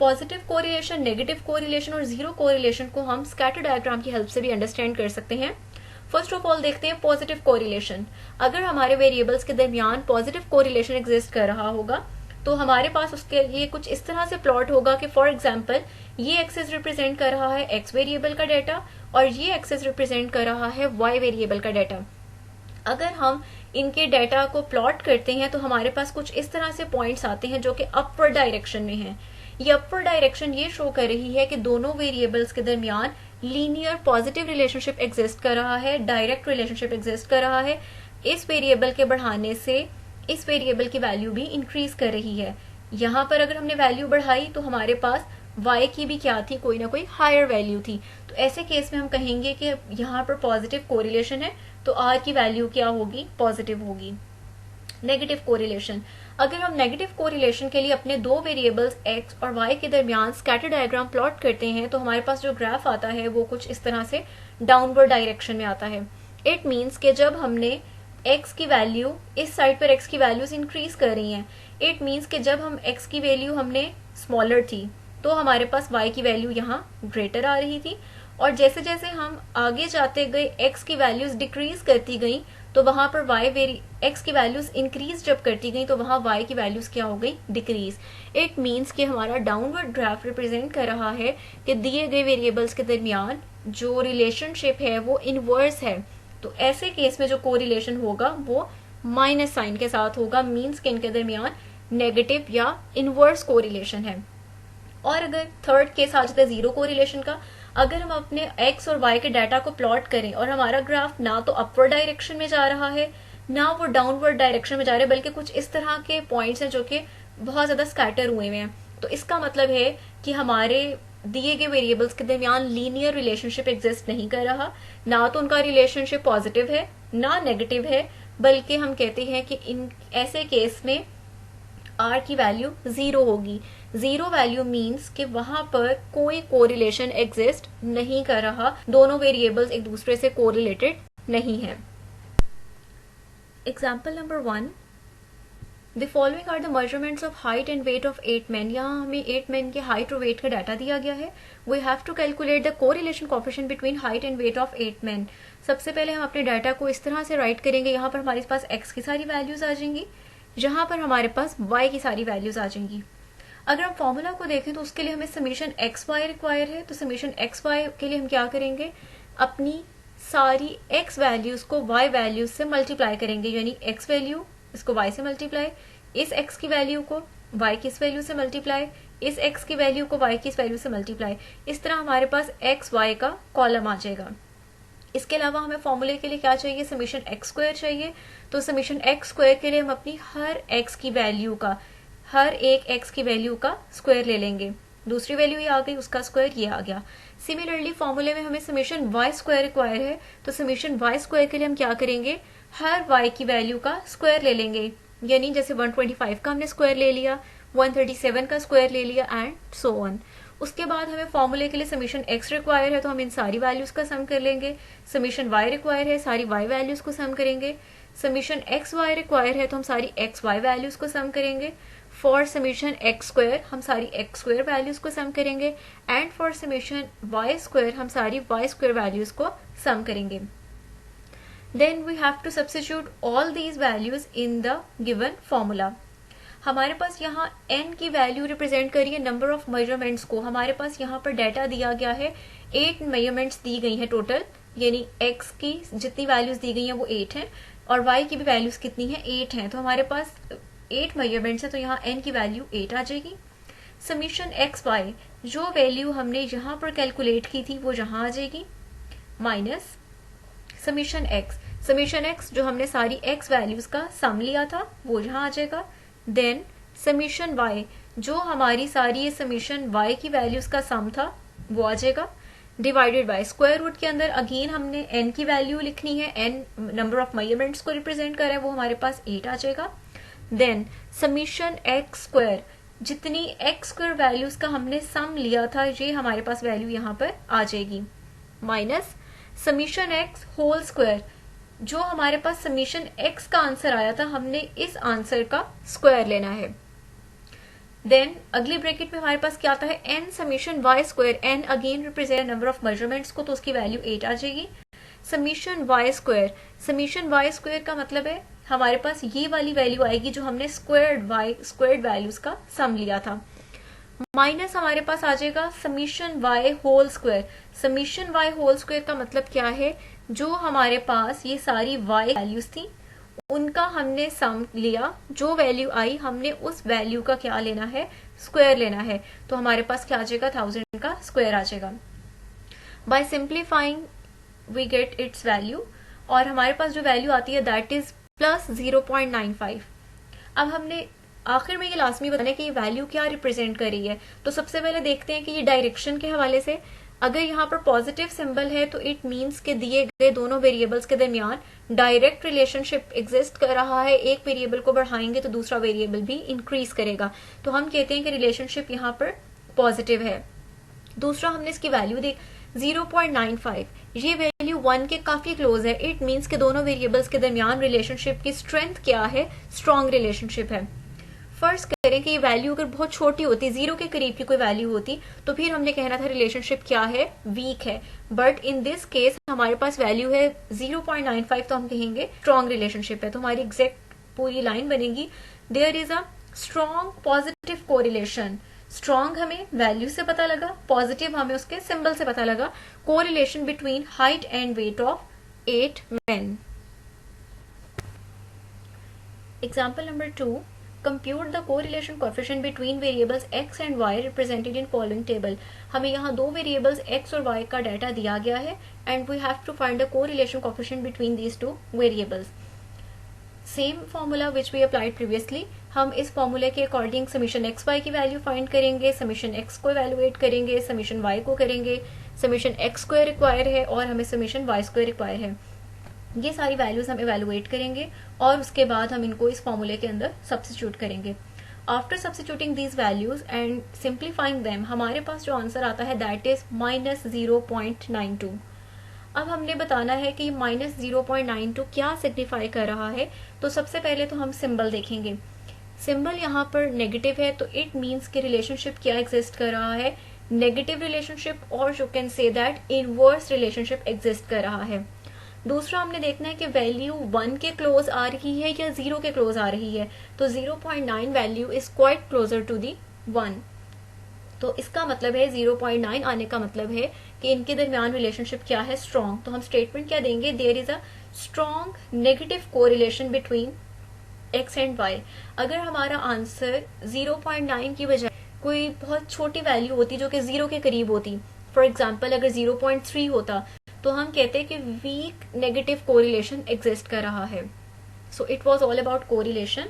Positive correlation, negative correlation और zero correlation को हम स्कैटर डायग्राम की हेल्प से भी अंडरस्टैंड कर सकते हैं। फर्स्ट ऑफ ऑल देखते हैं पॉजिटिव कोरिलेशन। अगर हमारे वेरिएबल्स के दरमियान पॉजिटिव कोरिलेशन एग्जिस्ट कर रहा होगा तो हमारे पास उसके लिए कुछ इस तरह से प्लॉट होगा कि फॉर एग्जांपल ये एक्सेस रिप्रेजेंट कर रहा है एक्स वेरिएबल का डाटा और ये एक्सेस रिप्रेजेंट कर रहा है वाई वेरिएबल का डाटा। अगर हम इनके डाटा को प्लॉट करते हैं तो हमारे पास कुछ इस तरह से पॉइंट्स आते हैं जो कि अपवर्ड डायरेक्शन में हैं। ये अपवर्ड डायरेक्शन ये शो कर रही है कि दोनों वेरिएबल्स के दरमियान लीनियर पॉजिटिव रिलेशनशिप एग्जिस्ट कर रहा है, डायरेक्ट रिलेशनशिप एग्जिस्ट कर रहा है। इस वेरिएबल के बढ़ाने से इस वेरिएबल की वैल्यू भी इंक्रीज कर रही है। यहाँ पर अगर हमने वैल्यू बढ़ाई तो हमारे पास y की भी क्या थी, कोई ना कोई हायर वैल्यू थी। तो ऐसे केस में हम कहेंगे कि यहाँ पर पॉजिटिव कोरिलेशन है तो r की वैल्यू क्या होगी, पॉजिटिव होगी। नेगेटिव कोरिलेशन, अगर हम नेगेटिव कोरिलेशन के लिए अपने दो वेरिएबल्स x और y के दरमियान स्कैटर डायग्राम प्लॉट करते हैं तो हमारे पास जो ग्राफ आता है वो कुछ इस तरह से डाउनवर्ड डायरेक्शन में आता है। इट मीन्स कि जब हमने x की वैल्यू, इस साइड पर x की वैल्यूज इंक्रीज कर रही हैं, इट मीन्स कि जब हम x की वैल्यू हमने स्मॉलर थी तो हमारे पास y की वैल्यू यहाँ ग्रेटर आ रही थी, और जैसे जैसे हम आगे जाते गए x की वैल्यूज डिक्रीज करती गई तो वहां पर x की वैल्यूज इंक्रीज जब करती गई तो वहां y की वैल्यूज क्या हो गई, डिक्रीज। इट मीन्स कि हमारा डाउनवर्ड ग्राफ रिप्रेजेंट कर रहा है कि दिए गए वेरिएबल्स के दरमियान जो रिलेशनशिप है वो इनवर्स है। तो ऐसे केस में जो कोरिलेशन होगा वो माइनस साइन के साथ होगा, मीन्स कि इनके दरमियान नेगेटिव या इनवर्स कोरिलेशन है। और अगर थर्ड केस आ जाता है जीरो कोरिलेशन का, अगर हम अपने x और y के डाटा को प्लॉट करें और हमारा ग्राफ ना तो अपवर्ड डायरेक्शन में जा रहा है ना वो डाउनवर्ड डायरेक्शन में जा रहा है, बल्कि कुछ इस तरह के पॉइंट्स हैं जो कि बहुत ज्यादा स्कैटर हुए हुए हैं, तो इसका मतलब है कि हमारे दिए गए वेरिएबल्स के दरमियान लीनियर रिलेशनशिप एग्जिस्ट नहीं कर रहा, ना तो उनका रिलेशनशिप पॉजिटिव है ना नेगेटिव है, बल्कि हम कहते हैं कि इन ऐसे केस में r की वैल्यू जीरो होगी। जीरो वैल्यू मीन्स कि वहां पर कोई कोरिलेशन एग्जिस्ट नहीं कर रहा, दोनों वेरिएबल्स एक दूसरे से कोरिलेटेड नहीं है। Example number 1, the following are the measurements of height and weight of 8 men। यहाँ हमें 8 men के हाइट और वेट का डाटा दिया गया है। We have to calculate the correlation coefficient between height and weight of 8 men। सबसे पहले हम अपने डाटा को इस तरह से राइट करेंगे, यहाँ पर हमारे पास x की सारी वैल्यूज आ जाएंगी, जहां पर हमारे पास y की सारी वैल्यूज आ जाएंगी। अगर हम फॉर्मूला को देखें तो उसके लिए हमें समीशन एक्स वाई रिक्वायर है, तो समीशन एक्स वाई के लिए हम क्या करेंगे, अपनी सारी x वैल्यूज को y वैल्यूज से मल्टीप्लाई करेंगे, यानी x वैल्यू इसको y से मल्टीप्लाई, इस x की वैल्यू को y की इस वैल्यू से मल्टीप्लाई, इस x की वैल्यू को y की इस वैल्यू से मल्टीप्लाई। इस तरह हमारे पास x y का कॉलम आ जाएगा। इसके अलावा हमें फॉर्मूले के लिए क्या चाहिए, समीशन एक्स स्क्वायर चाहिए, तो समीशन एक्स स्क्वायर के लिए हम अपनी हर x की वैल्यू का, हर एक x की वैल्यू का स्क्वायर ले लेंगे। दूसरी वैल्यू ये आ गई, उसका स्क्वायर ये आ गया। सिमिलरली फॉर्मूले में हमें समीशन y स्क्वायर रिक्वायर है, तो समीशन y स्क्वायर के लिए हम क्या करेंगे, हर y की वैल्यू का स्क्वायर ले लेंगे, यानी जैसे 125 का हमने स्क्वायर ले लिया, 137 का स्क्वायर ले लिया एंड सो ऑन। उसके बाद हमें फॉर्मूले के लिए समीशन x रिक्वायर है, तो हम इन सारी वैल्यूज का सम कर लेंगे। समीशन y रिक्वायर है, सारी y वैल्यूज को सम करेंगे। समीशन एक्स वाई रिक्वायर है, तो हम सारी एक्स वाई वैल्यूज को सम करेंगे। फॉर समीशन एक्स स्क्वायर हम सारी एक्स स्क्वायर वैल्यूज को सम करेंगे, and for summation y square हम सारी वाई स्क्वायर वैल्यूज को सम करेंगे। Then we have to substitute all these values in the given formula. हमारे पास यहाँ n की वैल्यू रिप्रेजेंट करिए नंबर ऑफ मेजरमेंट्स को। हमारे पास यहाँ पर डाटा दिया गया है, 8 मेजरमेंट्स दी गई हैं टोटल, यानी x की जितनी वैल्यूज दी गई हैं वो 8 हैं और y की भी वैल्यूज कितनी है, 8 हैं। तो हमारे पास 8 मेजरमेंट्स है, तो यहाँ n की वैल्यू 8 आ जाएगी। समीशन एक्स वाई, जो वैल्यू हमने यहाँ पर कैलकुलेट की थी वो यहाँ आ जाएगी, माइनस समीशन एक्स जो हमने सारी x वैल्यूज का सम लिया था वो यहाँ आ जाएगा। देन समीशन y, जो हमारी सारी ये समीशन y की वैल्यूज का सम था वो आ जाएगा, डिवाइडेड बाय स्क्वायर रूट के अंदर अगेन हमने n की वैल्यू लिखनी है, n नंबर ऑफ मेजरमेंट्स को रिप्रेजेंट कर रहा है, वो हमारे पास 8 आ जाएगा। देन समीशन एक्स स्क्वायर, जितनी एक्स स्क्वायर वैल्यूज का हमने सम लिया था ये हमारे पास वैल्यू यहाँ पर आ जाएगी, minus summation x whole square, जो हमारे पास समीशन एक्स का आंसर आया था हमने इस आंसर का स्क्वायर लेना है। देन अगली ब्रैकेट में हमारे पास क्या आता है, n summation y square, n again represent number of measurements को, तो उसकी वैल्यू 8 आ जाएगी। समीशन y स्क्वायर का मतलब है हमारे पास ये वाली वैल्यू आएगी जो हमने स्क्वायर्ड वैल्यूज का सम लिया था, माइनस हमारे पास आ जाएगा summation y whole square. Summation y whole square का मतलब क्या है, जो हमारे पास ये सारी y वैल्यूज थी उनका हमने सम लिया, जो वैल्यू आई हमने उस वैल्यू का क्या लेना है, स्क्वायर लेना है, तो हमारे पास क्या आ जाएगा, 1000 का स्क्वायर आ जाएगा। By simplifying we get its value, और हमारे पास जो वैल्यू आती है दैट इज प्लस 0.95। अब हमने आखिर में ये लाजमी बताना है कि ये वैल्यू क्या रिप्रेजेंट कर रही है। तो सबसे पहले देखते हैं कि ये डायरेक्शन के हवाले से, अगर यहाँ पर पॉजिटिव सिंबल है तो इट मीन्स के दिए गए दोनों वेरिएबल्स के दरमियान डायरेक्ट रिलेशनशिप एग्जिस्ट कर रहा है, एक वेरिएबल को बढ़ाएंगे तो दूसरा वेरिएबल भी इंक्रीज करेगा, तो हम कहते हैं कि रिलेशनशिप यहाँ पर पॉजिटिव है। दूसरा हमने इसकी वैल्यू देख 0.95, ये वैल्यू 1 के काफी क्लोज है, इट मीन्स के दोनों वेरिएबल्स के दरमियान रिलेशनशिप की स्ट्रेंथ क्या है, स्ट्रॉन्ग रिलेशनशिप है। फर्स्ट करें कि ये वैल्यू अगर बहुत छोटी होती, 0 के करीब की कोई वैल्यू होती, तो फिर हमने कहना था रिलेशनशिप क्या है, वीक है, बट इन दिस केस हमारे पास वैल्यू है 0.95, तो हम कहेंगे स्ट्रॉन्ग रिलेशनशिप है। तो हमारी एग्जैक्ट पूरी लाइन बनेगी, there is a strong positive correlation. Strong हमें वैल्यू से पता लगा, पॉजिटिव हमें उसके सिंबल से पता लगा, correlation between height and weight of 8 men। Example number 2, compute the correlation coefficient between variables x and y represented in following table। हमें यहाँ दो वेरिएबल्स x और y का डाटा दिया गया है and we have to find the correlation coefficient between these two variables। Same formula which we applied previously, हम इस फॉर्मूले के अकॉर्डिंग समीशन एक्स वाई की वैल्यू फाइंड करेंगे, समीशन एक्स को इवेलुएट करेंगे, समीशन वाई को करेंगे, समीशन एक्स स्क्वायर रिक्वायर है और हमें समीशन वाई स्क्वायर रिक्वायर है। ये सारी वैल्यूज हम इवेलुएट करेंगे और उसके बाद हम इनको इस फॉर्मूले के अंदर सब्स्टिट्यूट करेंगे। After substituting these values and simplifying them, हमारे पास जो आंसर आता है दैट इज -0.92। अब हमने बताना है कि -0.92 क्या सिग्निफाई कर रहा है। तो सबसे पहले तो हम सिंबल देखेंगे। सिंबल यहाँ पर नेगेटिव है, तो इट मीन्स कि रिलेशनशिप क्या एग्जिस्ट कर रहा है, नेगेटिव रिलेशनशिप, और you can say that inverse relationship exist कर रहा है। दूसरा हमने देखना है कि वैल्यू 1 के क्लोज आ रही है या 0 के क्लोज आ रही है। तो 0.9 value is quite closer to the 1, तो इसका मतलब है 0.9 आने का मतलब है कि इनके दरमियान रिलेशनशिप क्या है, स्ट्रॉन्ग। तो हम स्टेटमेंट क्या देंगे, there is a strong negative correlation between x and y. अगर हमारा आंसर 0.9 की बजाय कोई बहुत छोटी वैल्यू होती जो कि 0 के करीब होती, फॉर एग्जाम्पल अगर 0.3 होता, तो हम कहते हैं कि वीक नेगेटिव कोरिलेशन एग्जिस्ट कर रहा है। So it was all about correlation.